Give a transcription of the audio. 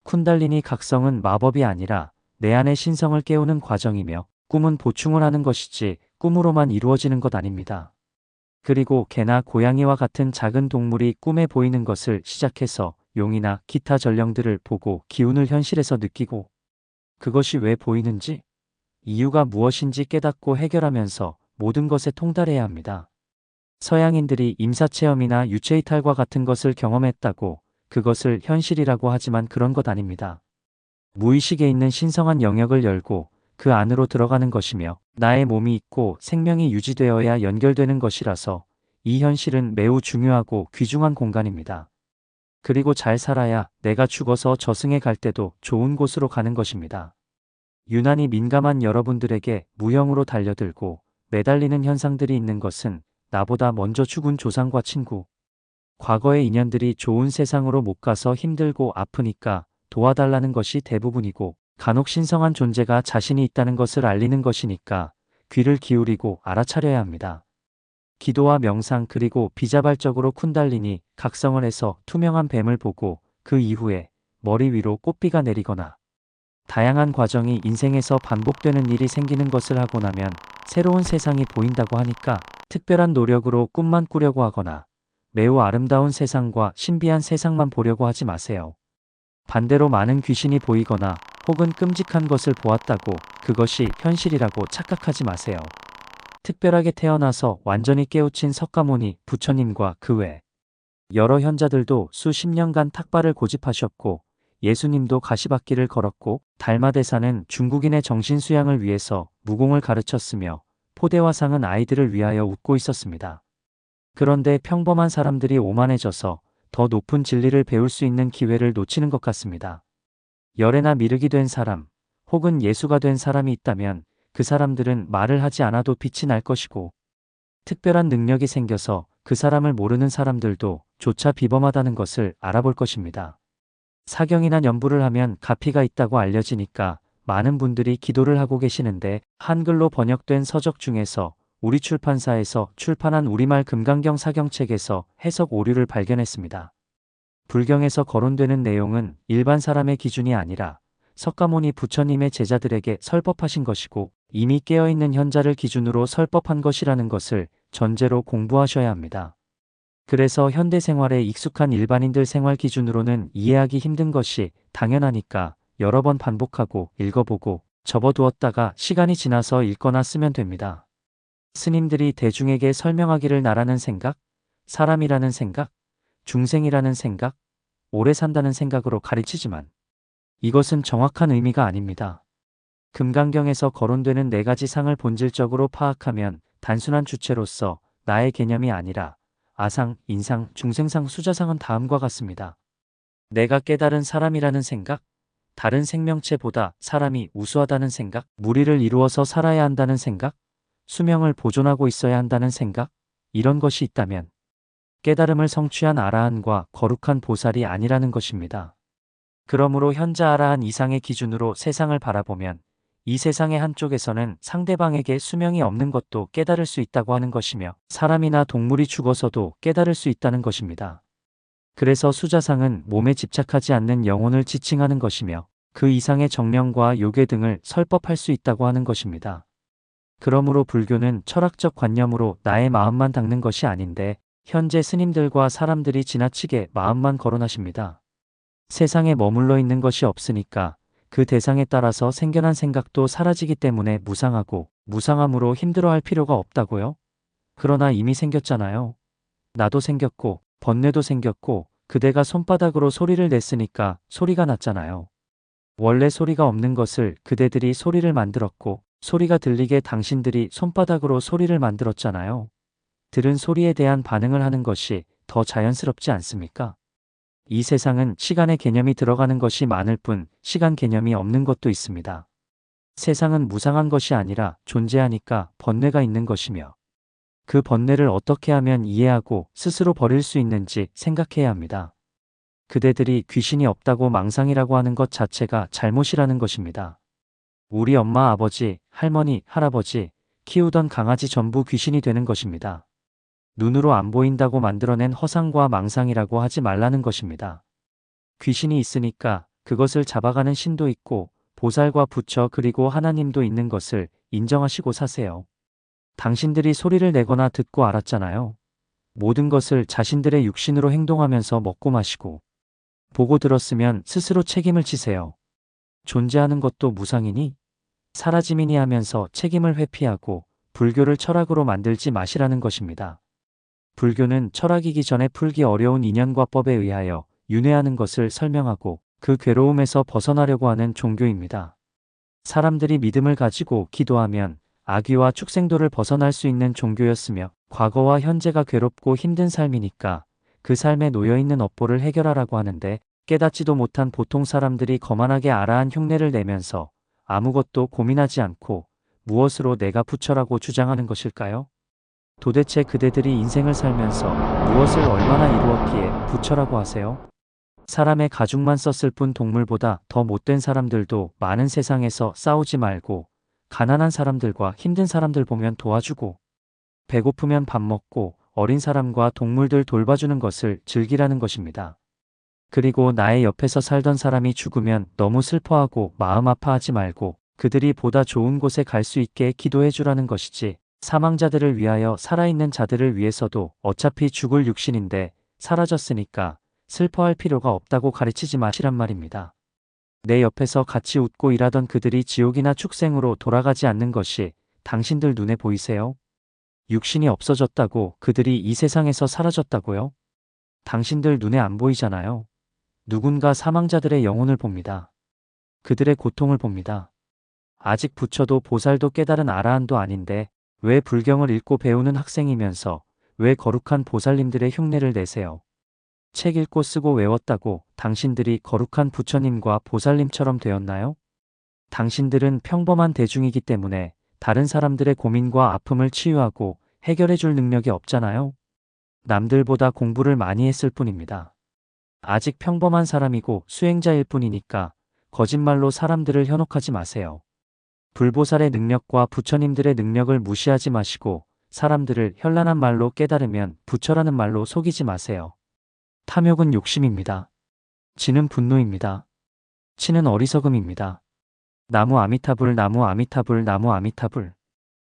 쿤달리니 각성은 마법이 아니라 내 안의 신성을 깨우는 과정이며 꿈은 보충을 하는 것이지 꿈으로만 이루어지는 것 아닙니다. 그리고 개나 고양이와 같은 작은 동물이 꿈에 보이는 것을 시작해서 용이나 기타 전령들을 보고 기운을 현실에서 느끼고 그것이 왜 보이는지, 이유가 무엇인지 깨닫고 해결하면서 모든 것에 통달해야 합니다. 서양인들이 임사체험이나 유체이탈과 같은 것을 경험했다고 그것을 현실이라고 하지만 그런 것 아닙니다. 무의식에 있는 신성한 영역을 열고 그 안으로 들어가는 것이며 나의 몸이 있고 생명이 유지되어야 연결되는 것이라서 이 현실은 매우 중요하고 귀중한 공간입니다. 그리고 잘 살아야 내가 죽어서 저승에 갈 때도 좋은 곳으로 가는 것입니다. 유난히 민감한 여러분들에게 무형으로 달려들고 매달리는 현상들이 있는 것은 나보다 먼저 죽은 조상과 친구, 과거의 인연들이 좋은 세상으로 못 가서 힘들고 아프니까 도와달라는 것이 대부분이고 간혹 신성한 존재가 자신이 있다는 것을 알리는 것이니까 귀를 기울이고 알아차려야 합니다. 기도와 명상 그리고 비자발적으로 쿤달리니 각성을 해서 투명한 뱀을 보고 그 이후에 머리 위로 꽃비가 내리거나 다양한 과정이 인생에서 반복되는 일이 생기는 것을 하고 나면 새로운 세상이 보인다고 하니까 특별한 노력으로 꿈만 꾸려고 하거나 매우 아름다운 세상과 신비한 세상만 보려고 하지 마세요. 반대로 많은 귀신이 보이거나 혹은 끔찍한 것을 보았다고 그것이 현실이라고 착각하지 마세요. 특별하게 태어나서 완전히 깨우친 석가모니 부처님과 그 외 여러 현자들도 수십 년간 탁발을 고집하셨고 예수님도 가시밭길을 걸었고 달마대사는 중국인의 정신수양을 위해서 무공을 가르쳤으며 포대화상은 아이들을 위하여 웃고 있었습니다. 그런데 평범한 사람들이 오만해져서 더 높은 진리를 배울 수 있는 기회를 놓치는 것 같습니다. 열애나 미륵이 된 사람, 혹은 예수가 된 사람이 있다면 그 사람들은 말을 하지 않아도 빛이 날 것이고 특별한 능력이 생겨서 그 사람을 모르는 사람들도 조차 비범하다는 것을 알아볼 것입니다. 사경이나 연부를 하면 가피가 있다고 알려지니까 많은 분들이 기도를 하고 계시는데 한글로 번역된 서적 중에서 우리 출판사에서 출판한 우리말 금강경 사경책에서 해석 오류를 발견했습니다. 불경에서 거론되는 내용은 일반 사람의 기준이 아니라 석가모니 부처님의 제자들에게 설법하신 것이고 이미 깨어있는 현자를 기준으로 설법한 것이라는 것을 전제로 공부하셔야 합니다. 그래서 현대 생활에 익숙한 일반인들 생활 기준으로는 이해하기 힘든 것이 당연하니까 여러 번 반복하고 읽어보고 접어두었다가 시간이 지나서 읽거나 쓰면 됩니다. 스님들이 대중에게 설명하기를 나라는 생각, 사람이라는 생각, 중생이라는 생각, 오래 산다는 생각으로 가르치지만 이것은 정확한 의미가 아닙니다. 금강경에서 거론되는 4가지 상을 본질적으로 파악하면 단순한 주체로서 나의 개념이 아니라 아상, 인상, 중생상, 수자상은 다음과 같습니다. 내가 깨달은 사람이라는 생각, 다른 생명체보다 사람이 우수하다는 생각, 무리를 이루어서 살아야 한다는 생각, 수명을 보존하고 있어야 한다는 생각, 이런 것이 있다면 깨달음을 성취한 아라한과 거룩한 보살이 아니라는 것입니다. 그러므로 현자 아라한 이상의 기준으로 세상을 바라보면 이 세상의 한쪽에서는 상대방에게 수명이 없는 것도 깨달을 수 있다고 하는 것이며 사람이나 동물이 죽어서도 깨달을 수 있다는 것입니다. 그래서 수자상은 몸에 집착하지 않는 영혼을 지칭하는 것이며 그 이상의 정령과 요괴 등을 설법할 수 있다고 하는 것입니다. 그러므로 불교는 철학적 관념으로 나의 마음만 닦는 것이 아닌데 현재 스님들과 사람들이 지나치게 마음만 거론하십니다. 세상에 머물러 있는 것이 없으니까 그 대상에 따라서 생겨난 생각도 사라지기 때문에 무상하고 무상함으로 힘들어할 필요가 없다고요? 그러나 이미 생겼잖아요. 나도 생겼고 번뇌도 생겼고 그대가 손바닥으로 소리를 냈으니까 소리가 났잖아요. 원래 소리가 없는 것을 그대들이 소리를 만들었고 소리가 들리게 당신들이 손바닥으로 소리를 만들었잖아요. 들은 소리에 대한 반응을 하는 것이 더 자연스럽지 않습니까? 이 세상은 시간의 개념이 들어가는 것이 많을 뿐 시간 개념이 없는 것도 있습니다. 세상은 무상한 것이 아니라 존재하니까 번뇌가 있는 것이며 그 번뇌를 어떻게 하면 이해하고 스스로 버릴 수 있는지 생각해야 합니다. 그대들이 귀신이 없다고 망상이라고 하는 것 자체가 잘못이라는 것입니다. 우리 엄마, 아버지, 할머니, 할아버지, 키우던 강아지 전부 귀신이 되는 것입니다. 눈으로 안 보인다고 만들어낸 허상과 망상이라고 하지 말라는 것입니다. 귀신이 있으니까 그것을 잡아가는 신도 있고 보살과 부처 그리고 하나님도 있는 것을 인정하시고 사세요. 당신들이 소리를 내거나 듣고 알았잖아요. 모든 것을 자신들의 육신으로 행동하면서 먹고 마시고 보고 들었으면 스스로 책임을 지세요. 존재하는 것도 무상이니 사라짐이니 하면서 책임을 회피하고 불교를 철학으로 만들지 마시라는 것입니다. 불교는 철학이기 전에 풀기 어려운 인연과 법에 의하여 윤회하는 것을 설명하고 그 괴로움에서 벗어나려고 하는 종교입니다. 사람들이 믿음을 가지고 기도하면 악귀와 축생도를 벗어날 수 있는 종교였으며 과거와 현재가 괴롭고 힘든 삶이니까 그 삶에 놓여있는 업보를 해결하라고 하는데 깨닫지도 못한 보통 사람들이 거만하게 아라한 흉내를 내면서 아무것도 고민하지 않고 무엇으로 내가 부처라고 주장하는 것일까요? 도대체 그대들이 인생을 살면서 무엇을 얼마나 이루었기에 부처라고 하세요? 사람의 가죽만 썼을 뿐 동물보다 더 못된 사람들도 많은 세상에서 싸우지 말고 가난한 사람들과 힘든 사람들 보면 도와주고 배고프면 밥 먹고 어린 사람과 동물들 돌봐주는 것을 즐기라는 것입니다. 그리고 나의 옆에서 살던 사람이 죽으면 너무 슬퍼하고 마음 아파하지 말고 그들이 보다 좋은 곳에 갈 수 있게 기도해 주라는 것이지 사망자들을 위하여 살아있는 자들을 위해서도 어차피 죽을 육신인데 사라졌으니까 슬퍼할 필요가 없다고 가르치지 마시란 말입니다. 내 옆에서 같이 웃고 일하던 그들이 지옥이나 축생으로 돌아가지 않는 것이 당신들 눈에 보이세요? 육신이 없어졌다고 그들이 이 세상에서 사라졌다고요? 당신들 눈에 안 보이잖아요. 누군가 사망자들의 영혼을 봅니다. 그들의 고통을 봅니다. 아직 부처도 보살도 깨달은 아라한도 아닌데 왜 불경을 읽고 배우는 학생이면서 왜 거룩한 보살님들의 흉내를 내세요? 책 읽고 쓰고 외웠다고 당신들이 거룩한 부처님과 보살님처럼 되었나요? 당신들은 평범한 대중이기 때문에 다른 사람들의 고민과 아픔을 치유하고 해결해 줄 능력이 없잖아요. 남들보다 공부를 많이 했을 뿐입니다. 아직 평범한 사람이고 수행자일 뿐이니까 거짓말로 사람들을 현혹하지 마세요. 불보살의 능력과 부처님들의 능력을 무시하지 마시고 사람들을 현란한 말로 깨달으면 부처라는 말로 속이지 마세요. 탐욕은 욕심입니다. 지는 분노입니다. 치는 어리석음입니다. 나무 아미타불 나무 아미타불 나무 아미타불